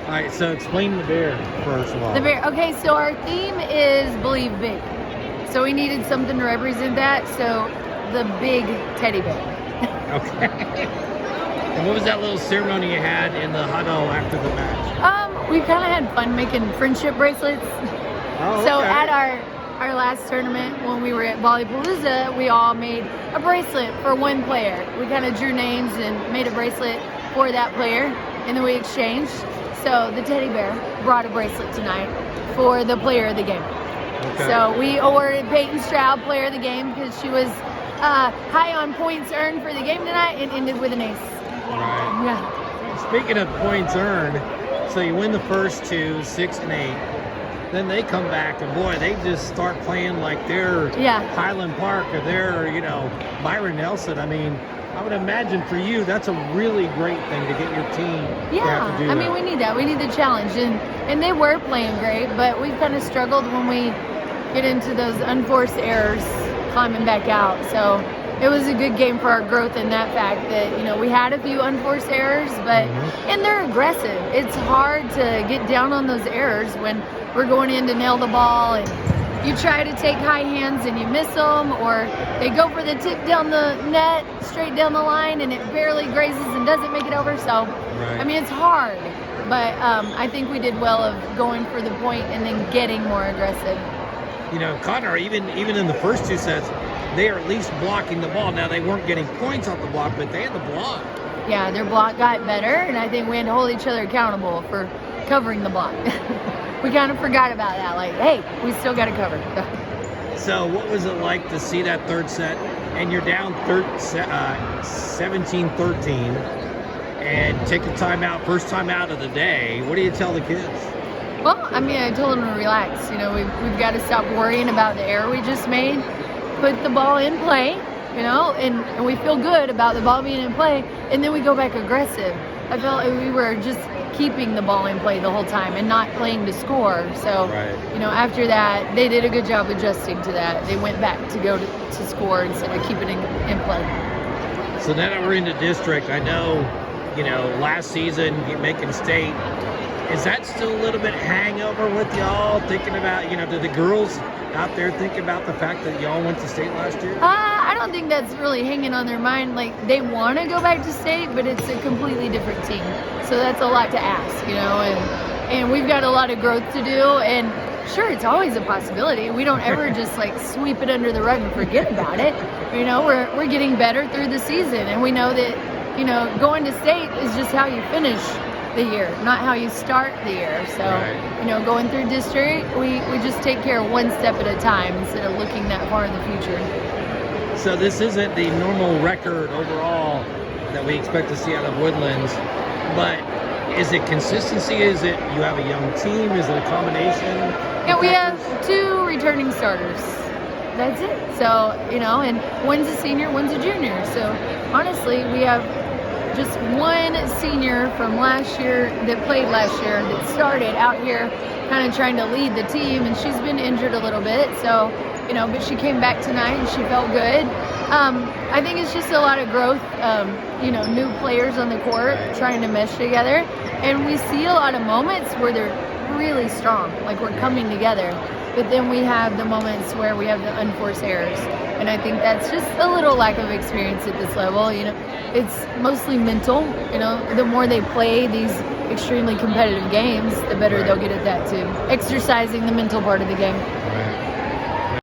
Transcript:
All right, so explain the bear first of all. The bear. Okay, so our theme is Believe Big. So we needed something to represent that. So the big teddy bear. Okay. And what was that little ceremony you had in the huddle after the match? We kind of had fun making friendship bracelets. Oh, So okay. at our last tournament, when we were at Volleypalooza, we all made a bracelet for one player. We kind of drew names and made a bracelet for that player, and then we exchanged. So the teddy bear brought a bracelet tonight for the player of the game. Okay. So we awarded Peyton Stroud player of the game because she was high on points earned for the game tonight and ended with an ace. Right. Yeah. Speaking of points earned, so you win the first two, 6 and 8. Then they come back and boy, they just start playing like they're Highland Park or they're, Byron Nelson. I mean, I would imagine for you, that's a really great thing to get your team to have to do I mean, we need that. We need the challenge. And they were playing great, but we've kind of struggled when we get into those unforced errors climbing back out. So it was a good game for our growth in that fact that, we had a few unforced errors, but and they're aggressive. It's hard to get down on those errors when we're going in to nail the ball and you try to take high hands and you miss them, or they go for the tip down the net, straight down the line, and it barely grazes and doesn't make it over. So, I mean, it's hard, but I think we did well of going for the point and then getting more aggressive. Conroe, even in the first two sets, they are at least blocking the ball. Now, they weren't getting points off the block, but they had the block. Yeah, their block got better, and I think we had to hold each other accountable for covering the block. We kind of forgot about that. Like, hey, we still got to cover. So what was it like to see that third set, and you're down 17-13, and take a timeout, first timeout of the day? What do you tell the kids? Well, I mean, I told them to relax. We've got to stop worrying about the error we just made, put the ball in play, and we feel good about the ball being in play, and then we go back aggressive. I felt like we were just keeping the ball in play the whole time and not playing to score. So, after that, they did a good job adjusting to that. They went back to go to score instead of keeping it in play. So now that we're in the district, I know, last season, making state, is that still a little bit hangover with y'all, thinking about, did the girls out there think about the fact that y'all went to state last year? I don't think that's really hanging on their mind. Like, they want to go back to state, but it's a completely different team. So that's a lot to ask, and we've got a lot of growth to do. And sure, it's always a possibility. We don't ever just sweep it under the rug and forget about it. We're getting better through the season, and we know that, going to state is just how you finish the year, not how you start the year. So, going through district, we just take care of one step at a time instead of looking that far in the future. So this isn't the normal record overall that we expect to see out of Woodlands, but is it consistency? Is it you have a young team? Is it a combination? Yeah, we have 2 returning starters. That's it. So, and one's a senior, one's a junior. So honestly, we have just one senior from last year that played last year that started out here kind of trying to lead the team, and she's been injured a little bit. So, but she came back tonight and she felt good. I think it's just a lot of growth, new players on the court trying to mesh together. And we see a lot of moments where they're really strong, like we're coming together. But then we have the moments where we have the unforced errors. And I think that's just a little lack of experience at this level. It's mostly mental. The more they play these extremely competitive games, the better they'll get at that too. Exercising the mental part of the game. Right.